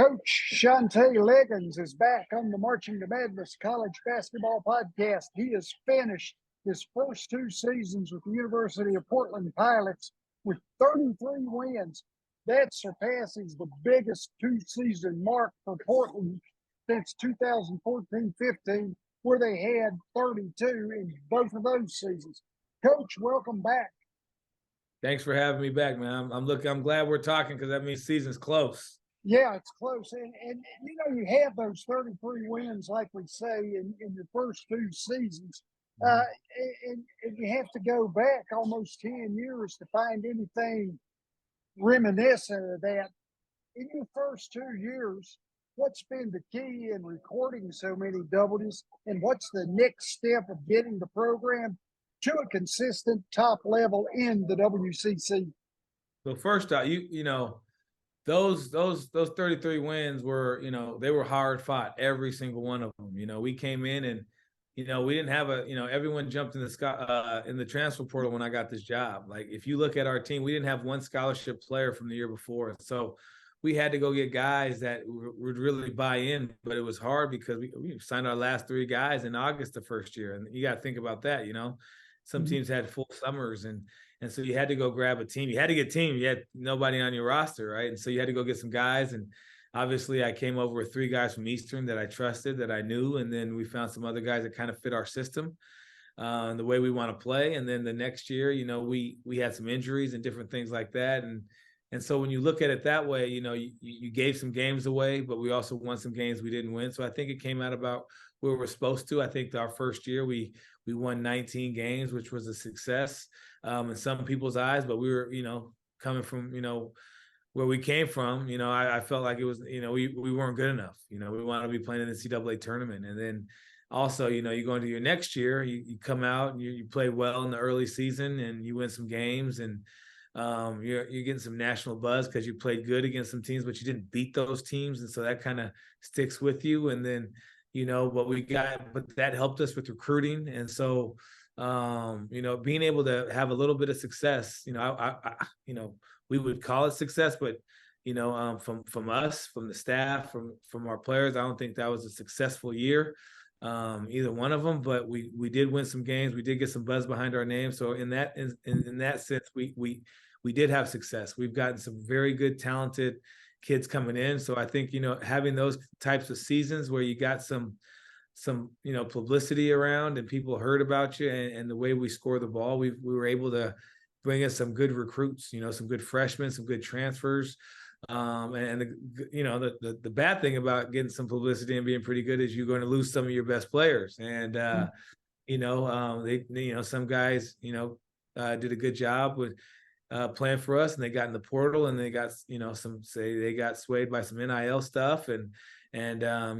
Coach Shantay Legans is back on the Marching to Madness College Basketball Podcast. He has finished his first two seasons with the University of Portland Pilots with 33 wins. That surpasses the biggest two-season mark for Portland since 2014-15, where they had 32 in both of those seasons. Coach, welcome back. Thanks for having me back, man. I'm glad we're talking because that means season's close. Yeah, it's close. And you know, you have those 33 wins, like we say, in your first two seasons. And you have to go back almost 10 years to find anything reminiscent of that. In your first 2 years, what's been the key in recording so many W's? And what's the next step of getting the program to a consistent top level in the WCC? So first off, you know, those 33 wins were, you know, they were hard fought, every single one of them. You know, we came in and, you know, we didn't have everyone jumped in the transfer portal when I got this job. Like, if you look at our team, we didn't have one scholarship player from the year before. So we had to go get guys that would really buy in, but it was hard because we signed our last three guys in August the first year. And you got to think about that, you know. Some teams had full summers, and so you had to go grab a team. You had to get team. You had nobody on your roster, right? And so you had to go get some guys. And obviously, I came over with three guys from Eastern that I trusted, that I knew, and then we found some other guys that kind of fit our system and the way we want to play. And then the next year, you know, we had some injuries and different things like that. And so when you look at it that way, you know, you gave some games away, but we also won some games we didn't win. So I think it came out about where we're supposed to. I think our first year we won 19 games, which was a success in some people's eyes, but we were, you know, coming from, you know, where we came from, you know, I felt like it was, you know, we weren't good enough. You know, we want to be playing in the NCAA tournament. And then also, you know, you go into your next year, you come out and you play well in the early season and you win some games, and you're getting some national buzz because you played good against some teams, but you didn't beat those teams. And so that kind of sticks with you. And then, you know, but that helped us with recruiting. And so, you know, being able to have a little bit of success, you know, I you know, we would call it success, but, you know, from us, from the staff, from our players, I don't think that was a successful year, either one of them, but we did win some games. We did get some buzz behind our name. So in that sense, we did have success. We've gotten some very good, talented kids coming in. So I think, you know, having those types of seasons where you got some, you know, publicity around and people heard about you, and the way we score the ball, we were able to bring in some good recruits, you know, some good freshmen, some good transfers. You know, the bad thing about getting some publicity and being pretty good is you're going to lose some of your best players. And, you know, some guys, you know, did a good job with playing for us, and they got in the portal, and they got, you know, some say they got swayed by some NIL stuff, and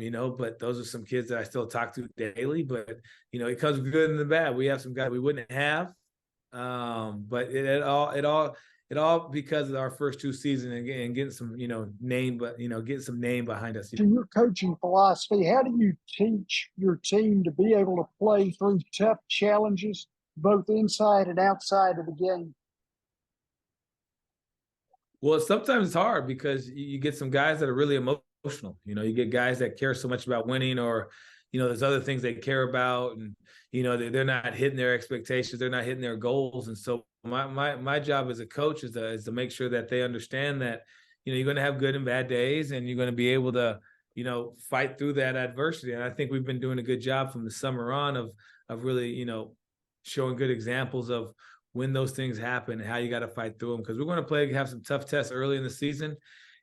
you know, but those are some kids that I still talk to daily. But, you know, it comes good and the bad. We have some guys we wouldn't have, but it all because of our first two seasons and getting some, you know, name, but, you know, getting some name behind us. In your coaching philosophy, how do you teach your team to be able to play through tough challenges, both inside and outside of the game? Well, sometimes it's hard because you get some guys that are really emotional. You know, you get guys that care so much about winning, or, you know, there's other things they care about, and, you know, they're not hitting their expectations, they're not hitting their goals. And so my job as a coach is to make sure that they understand that, you know, you're going to have good and bad days, and you're going to be able to, you know, fight through that adversity. And I think we've been doing a good job from the summer on of really, you know, showing good examples of when those things happen and how you got to fight through them, because we're going to have some tough tests early in the season,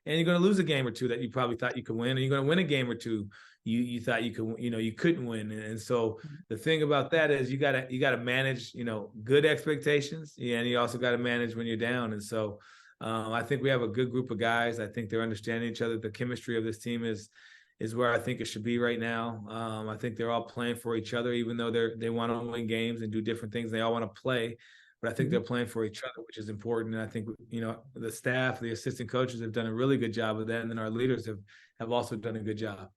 and you're going to lose a game or two that you probably thought you could win, and you're going to win a game or two you thought you could, you know, you couldn't win. And so the thing about that is you got to manage, you know, good expectations, and you also got to manage when you're down. And so I think we have a good group of guys. I think they're understanding each other. The chemistry of this team is where I think it should be right now. I think they're all playing for each other, even though they want to win games and do different things. They all want to play, but I think they're playing for each other, which is important. And I think, you know, the staff, the assistant coaches have done a really good job of that. And then our leaders have also done a good job.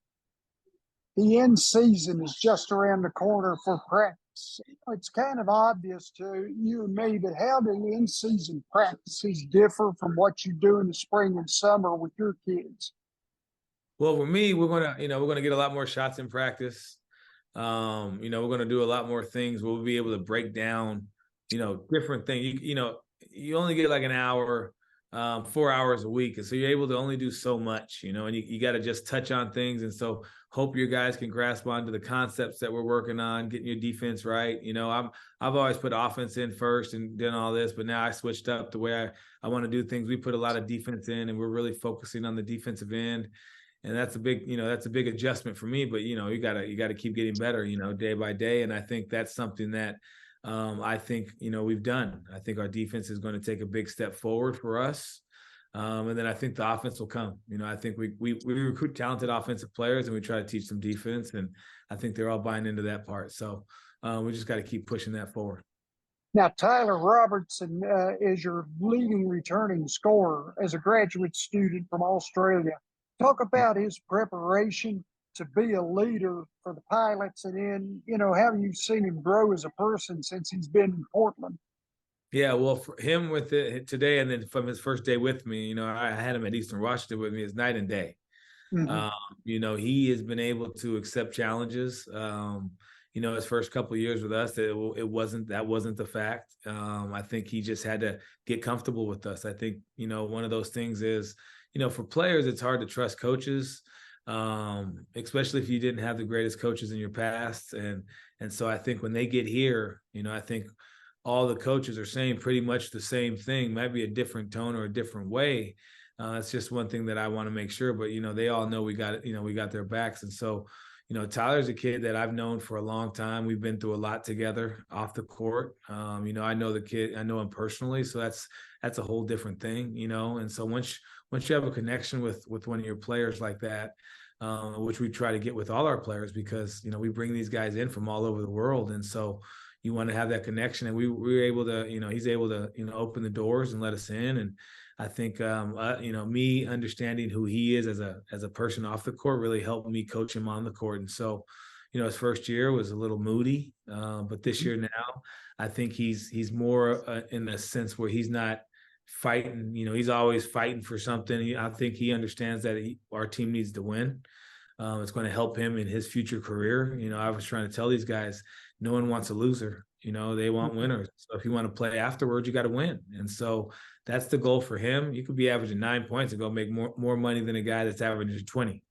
The end season is just around the corner for practice. It's kind of obvious to you and me, but how do in-season practices differ from what you do in the spring and summer with your kids? Well, for me, we're gonna get a lot more shots in practice. We're gonna do a lot more things. We'll be able to break down, different things. You only get like an hour, 4 hours a week, and so you're able to only do so much, and you got to just touch on things. And so, hope your guys can grasp onto the concepts that we're working on, getting your defense right. I've always put offense in first and done all this, but now I switched up the way I want to do things. We put a lot of defense in, and we're really focusing on the defensive end. And that's a big adjustment for me, but you gotta keep getting better, day by day. And I think that's something that I think we've done. I think our defense is going to take a big step forward for us, and then I think the offense will come. I think we recruit talented offensive players, and we try to teach them defense, and I think they're all buying into that part. So we just got to keep pushing that forward. Now, Tyler Robertson is your leading returning scorer as a graduate student from Australia. Talk about his preparation to be a leader for the Pilots, and then, how you've seen him grow as a person since he's been in Portland. Yeah, well, for him with it today, and then from his first day with me, I had him at Eastern Washington with me. It's night and day. He has been able to accept challenges. His first couple of years with us, that wasn't the fact. I think he just had to get comfortable with us. I think, one of those things is, for players, it's hard to trust coaches, especially if you didn't have the greatest coaches in your past. And so I think when they get here, I think all the coaches are saying pretty much the same thing, might be a different tone or a different way. It's just one thing that I want to make sure, but, they all know we got it, we got their backs. And so, Tyler's a kid that I've known for a long time. We've been through a lot together off the court. I know the kid, I know him personally. So that's a whole different thing, and so once you have a connection with one of your players like that, which we try to get with all our players, because, we bring these guys in from all over the world. And so you want to have that connection, and we were able to, he's able to, open the doors and let us in. And I think, me understanding who he is as a person off the court really helped me coach him on the court. And so, his first year was a little moody, but this year now, I think he's more in a sense where he's not fighting. He's always fighting for something. I think he understands that our team needs to win. It's going to help him in his future career. I was trying to tell these guys, no one wants a loser. They want winners. So if you want to play afterwards, you got to win. And so that's the goal for him. You could be averaging 9 points and go make more money than a guy that's averaging 20,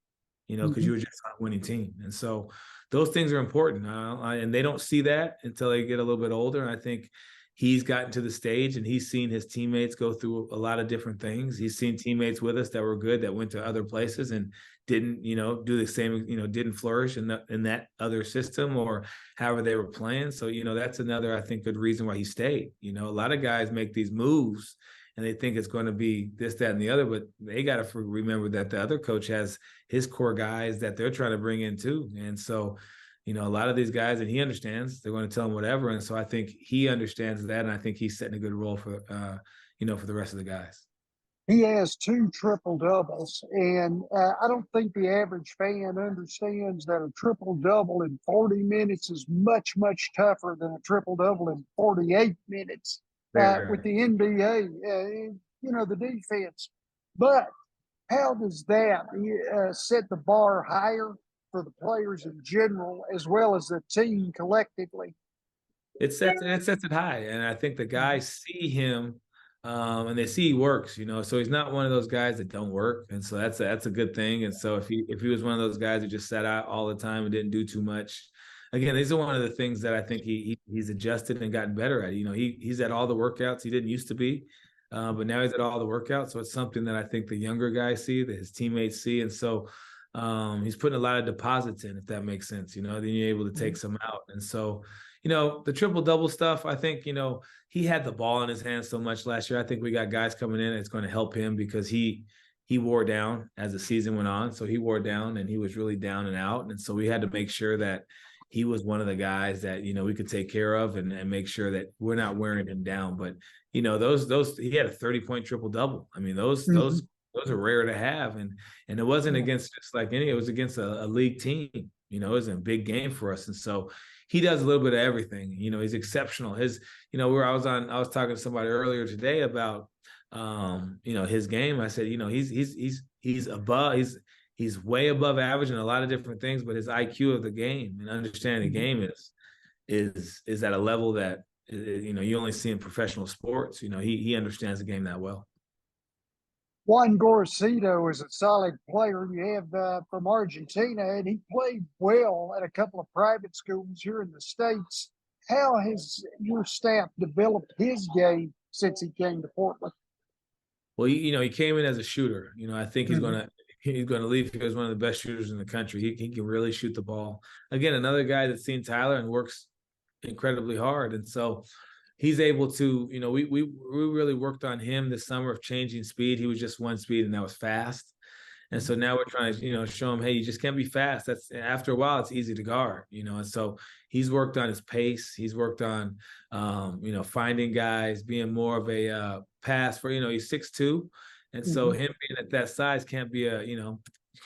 because you were just on a winning team. And so those things are important. And they don't see that until they get a little bit older. And I think he's gotten to the stage, and he's seen his teammates go through a lot of different things. He's seen teammates with us that were good, that went to other places and didn't, do the same, didn't flourish in that other system or however they were playing. So, that's another, I think, good reason why he stayed. A lot of guys make these moves and they think it's going to be this, that, and the other, but they got to remember that the other coach has his core guys that they're trying to bring in too. And so, a lot of these guys, and he understands, they're going to tell him whatever. And so I think he understands that. And I think he's setting a good role for, for the rest of the guys. He has 2 triple doubles, and I don't think the average fan understands that a triple double in 40 minutes is much, much tougher than a triple double in 48 minutes with the NBA, the defense. But how does that set the bar higher for the players in general, as well as the team collectively? It sets it high. And I think the guys see him and they see he works, so he's not one of those guys that don't work. And so that's a good thing. And so if he was one of those guys who just sat out all the time and didn't do too much, again, these are one of the things that I think he's adjusted and gotten better at. He's at all the workouts. He didn't used to be, but now he's at all the workouts. So it's something that I think the younger guys see, that his teammates see. And so he's putting a lot of deposits in, if that makes sense, then you're able to take some out. And so, the triple double stuff, I think, he had the ball in his hands so much last year. I think we got guys coming in. It's going to help him because he wore down as the season went on. So he wore down and he was really down and out. And so we had to make sure that he was one of the guys that, we could take care of and make sure that we're not wearing him down. But, those he had a 30-point triple double. I mean, those are rare to have. And it wasn't against just like it was against a league team. It was a big game for us. And so he does a little bit of everything. He's exceptional. I was talking to somebody earlier today about his game. I said, he's above, he's way above average in a lot of different things, but his IQ of the game and understanding the game is at a level that you only see in professional sports. He understands the game that well. Juan Gonzalez is a solid player. You have from Argentina, and he played well at a couple of private schools here in the States. How has your staff developed his game since he came to Portland? Well, he came in as a shooter. I think he's gonna leave here as one of the best shooters in the country. He can really shoot the ball. Again, another guy that's seen Tyler and works incredibly hard, and so he's able to. We really worked on him this summer of changing speed. He was just one speed, and that was fast. And so now we're trying to, show him, hey, you just can't be fast. That's after a while, it's easy to guard, and so he's worked on his pace. He's worked on, finding guys, being more of a pass for, he's 6'2". And so him being at that size can't be you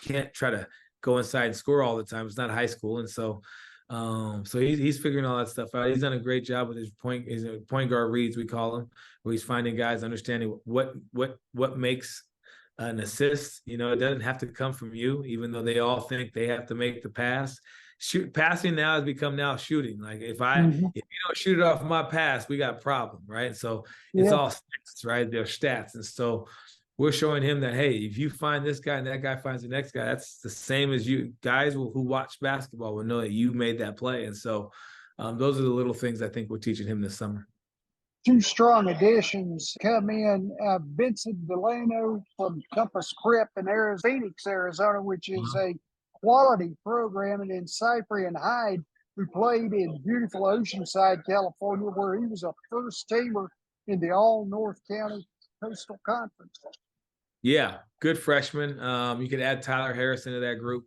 can't try to go inside and score all the time. It's not high school. And so, so he's figuring all that stuff out. He's done a great job with his point guard reads, we call him, where he's finding guys, understanding what makes an assist. It doesn't have to come from you, even though they all think they have to make the pass. Passing now has become now shooting. Like if you don't shoot it off my pass, we got a problem, right? So it's all stats, right? They're stats. And so we're showing him that, hey, if you find this guy and that guy finds the next guy, that's the same as you. Guys who watch basketball will know that you made that play. And so those are the little things I think we're teaching him this summer. Two strong additions come in. Vincent Delano from Compass Prep in Phoenix, Arizona, which is a quality program, and then Cyprian Hyde, who played in beautiful Oceanside, California, where he was a first teamer in the All North County Coastal Conference. Yeah, good freshman. You could add Tyler Harris into that group.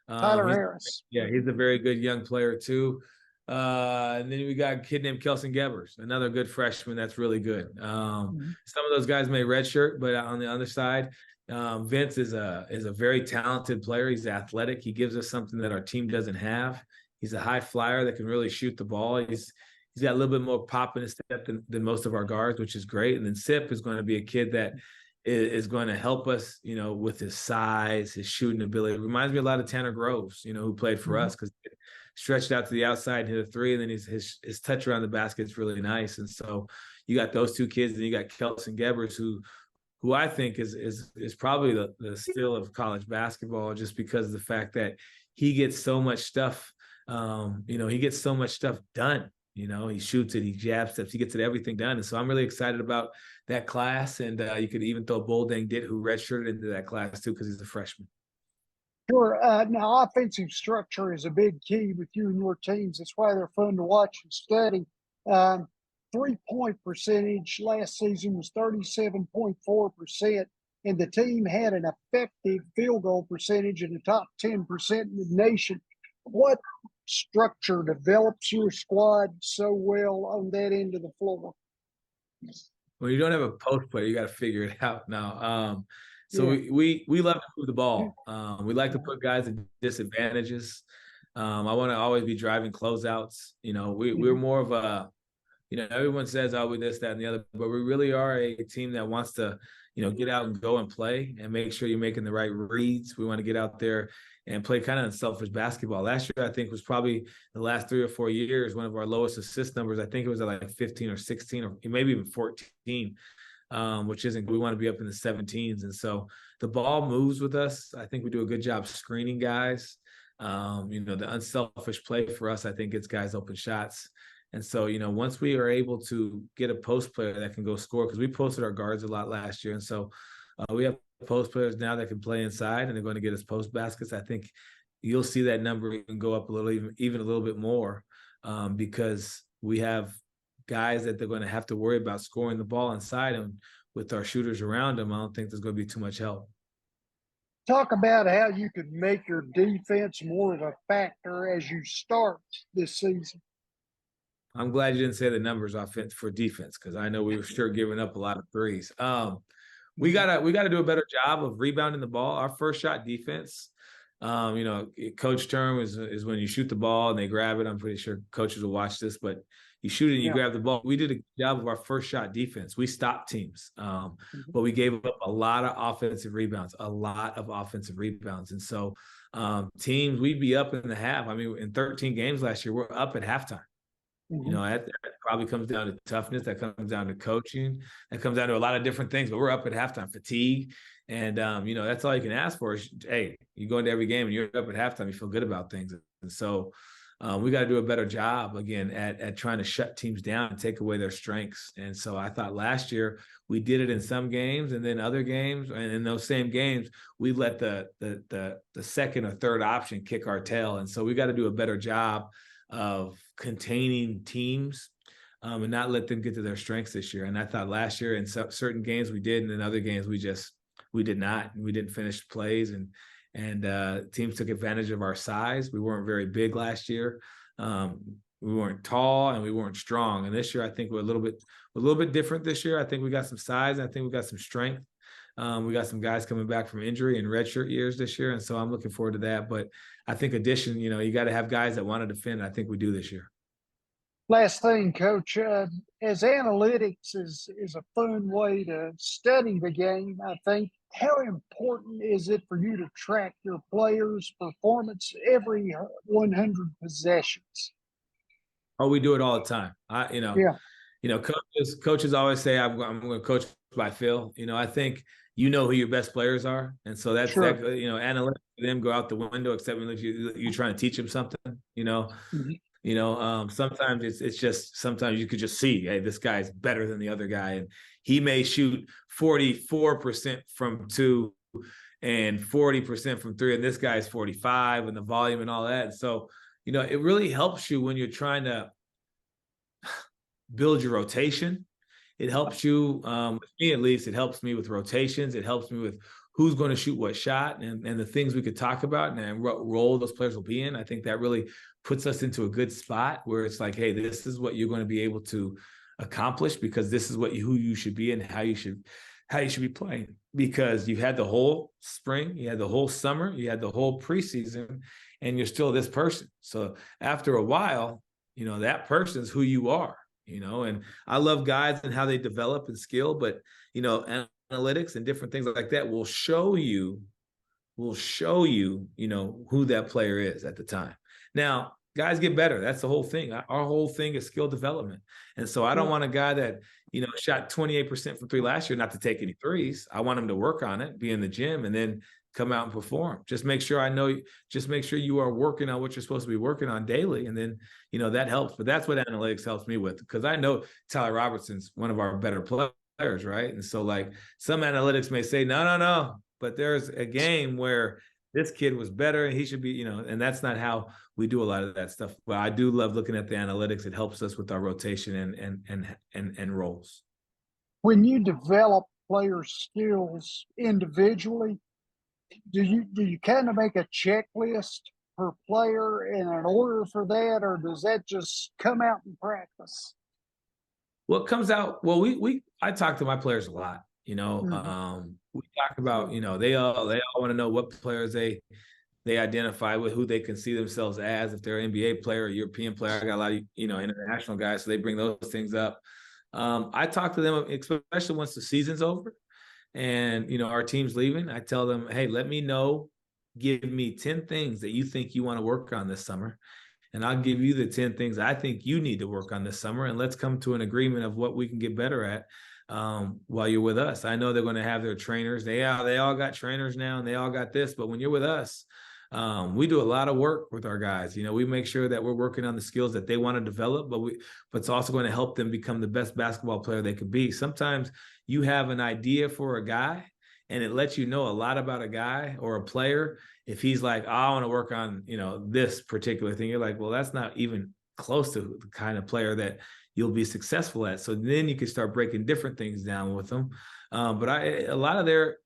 Tyler Harris. Yeah, he's a very good young player too. And then we got a kid named Kelson Gebers, another good freshman that's really good. Some of those guys may redshirt, but on the other side, Vince is a very talented player. He's athletic. He gives us something that our team doesn't have. He's a high flyer that can really shoot the ball. He's got a little bit more pop in his step than most of our guards, which is great. And then Sip is going to be a kid that is going to help us, with his size, his shooting ability. It reminds me a lot of Tanner Groves, who played for us, because stretched out to the outside, hit a three, and then his touch around the basket is really nice. And so you got those two kids, and you got Kelson Gebers, who I think is probably the steal of college basketball, just because of the fact that he gets so much stuff. He gets so much stuff done. He shoots it, he jab steps, he gets everything done. And so I'm really excited about that class. And you could even throw Boldang Dit, who redshirted, into that class too, because he's a freshman. Sure. Now, offensive structure is a big key with you and your teams. That's why they're fun to watch and study. 3-point percentage last season was 37.4%, and the team had an effective field goal percentage in the top 10% in the nation. What structure develops your squad so well on that end of the floor? When you don't have a post player, you got to figure it out now. So we love to move the ball. We like to put guys at disadvantages. I want to always be driving closeouts. We're more of a, everyone says, oh, we this, that, and the other, but we really are a team that wants to, get out and go and play and make sure you're making the right reads. We want to get out there and play kind of unselfish basketball. Last year, I think, was probably the last 3 or 4 years, one of our lowest assist numbers. I think it was at like 15 or 16 or maybe even 14. Which isn't, we want to be up in the 17s. And so the ball moves with us. I think we do a good job screening guys. The unselfish play for us, I think, gets guys open shots. And so, once we are able to get a post player that can go score, because we posted our guards a lot last year. And so we have post players now that can play inside, and they're going to get us post baskets. I think you'll see that number even go up a little, even a little bit more, because we have guys that they're going to have to worry about scoring the ball inside, and with our shooters around them, I don't think there's going to be too much help. Talk about how you could make your defense more of a factor as you start this season. I'm glad you didn't say the numbers for defense, because I know we were sure giving up a lot of threes. We gotta do a better job of rebounding the ball. Our first shot defense, coach term is when you shoot the ball and they grab it. I'm pretty sure coaches will watch this, but You shoot it and you Yeah. grab the ball. We did a good job of our first shot defense. We stopped teams, but we gave up a lot of offensive rebounds, And so teams, we'd be up in the half. I mean, in 13 games last year, we're up at halftime. You know, that probably comes down to toughness. That comes down to coaching. That comes down to a lot of different things. But we're up at halftime, fatigue, and you know, that's all you can ask for. Is, hey, you go into every game and you're up at halftime. You feel good about things, and so we got to do a better job again at trying to shut teams down and take away their strengths. And so I thought last year we did it in some games, and then other games, and in those same games we let the second or third option kick our tail. And so we got to do a better job of containing teams and not let them get to their strengths this year. And I thought last year in certain games we did, and in other games we did not. We didn't finish plays, and teams took advantage of our size. We weren't very big last year. We weren't tall, and we weren't strong. And this year I think we're a little bit different this year. I think we got some size, and I think we got some strength. We got some guys coming back from injury and redshirt years this year, and so I'm looking forward to that. But I think addition, you know, you got to have guys that want to defend. I think we do this year. Last thing, Coach, as analytics is a fun way to study the game, I think, how important is it for you to track your players' performance every 100 possessions? Oh, we do it all the time. Yeah. Coaches always say I'm going to coach by feel. You know, I think you know who your best players are, and so that's Sure. that. You know, analytics for them go out the window, except when you're trying to teach them something. You know, sometimes it's just sometimes you could just see, hey, this guy's better than the other guy, and he may shoot 44% from two and 40% from three, and this guy's 45, and the volume and all that. And so, you know, it really helps you when you're trying to build your rotation. It helps you, with me at least, it helps me with rotations. It helps me with who's going to shoot what shot and the things we could talk about and what role those players will be in. I think that really puts us into a good spot where it's like, hey, this is what you're going to be able to accomplish because this is who you should be and how you should be playing, because you had the whole spring, you had the whole summer, you had the whole preseason, and you're still this person. So after a while, you know, that person's who you are. You know, and I love guys and how they develop and skill, but, you know, analytics and different things like that will show you, you know, who that player is at the time. Now, guys get better. That's the whole thing. Our whole thing is skill development. And so I don't want a guy that, you know, shot 28% from three last year not to take any threes. I want him to work on it, be in the gym, and then come out and perform. Just make sure you are working on what you're supposed to be working on daily. And then, you know, that helps. But that's what analytics helps me with, because I know Tyler Robertson's one of our better players, right? And so, like, some analytics may say, no, but there's a game where this kid was better and he should be, you know, and that's not how we do a lot of that stuff. But I do love looking at the analytics. It helps us with our rotation and roles. When you develop player skills individually, do you kind of make a checklist per player in an order for that, or does that just come out in practice? Well, it comes out. Well, I talk to my players a lot. You know, we talk about, you know, they all want to know what players they identify with, who they can see themselves as, if they're an NBA player or European player. I got a lot of, you know, international guys, so they bring those things up. I talk to them, especially once the season's over and, you know, our team's leaving. I tell them, hey, let me know, give me 10 things that you think you want to work on this summer. And I'll give you the 10 things I think you need to work on this summer. And let's come to an agreement of what we can get better at while you're with us. I know they're going to have their trainers. They all got trainers now, and they all got this. But when you're with us, we do a lot of work with our guys. You know, we make sure that we're working on the skills that they want to develop, but it's also going to help them become the best basketball player they could be. Sometimes you have an idea for a guy, and it lets you know a lot about a guy or a player. If he's like, oh, I want to work on, you know, this particular thing, you're like, well, that's not even close to the kind of player that you'll be successful at. So then you can start breaking different things down with them. But a lot of their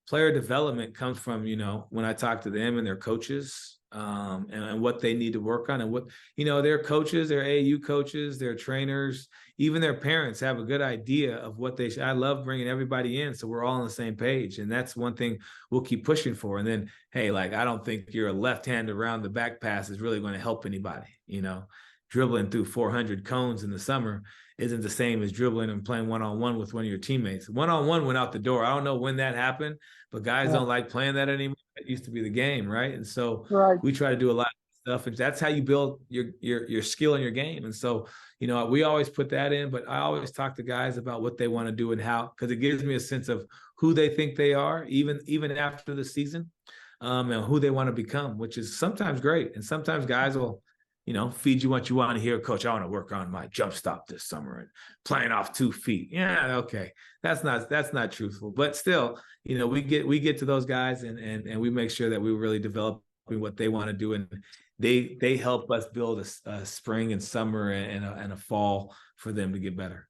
player development comes from, you know, when I talk to them and their coaches and what they need to work on, and what, you know, their coaches, their AAU coaches, their trainers, even their parents have a good idea of what they should. I love bringing everybody in so we're all on the same page. And that's one thing we'll keep pushing for. And then, hey, like, I don't think your left hand around the back pass is really going to help anybody, you know. dribbling through 400 cones in the summer isn't the same as dribbling and playing one-on-one with one of your teammates. One-on-one went out the door. I don't know when that happened, but guys don't like playing that anymore. It used to be the game, right? And so we try to do a lot of stuff, and that's how you build your skill in your game. And so, you know, we always put that in, but I always talk to guys about what they want to do and how, because it gives me a sense of who they think they are, even after the season, and who they want to become, which is sometimes great. And sometimes guys will, you know, feed you what you want to hear. Coach, I want to work on my jump stop this summer and playing off 2 feet. Yeah, okay. That's not truthful. But still, you know, we get to those guys and we make sure that we really develop what they want to do. And they help us build a spring and summer and a fall for them to get better.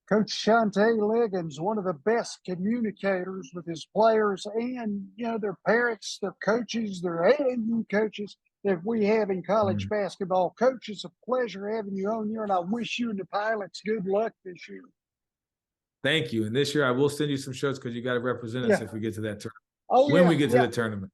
Coach Shantay Legans, one of the best communicators with his players and, you know, their parents, their coaches, their AAU coaches that we have in college basketball. Coach, it's a pleasure having you on here, and I wish you and the Pilots good luck this year. Thank you. And this year I will send you some shirts because you got to represent us if we get to that tournament. Oh, when we get to the tournament.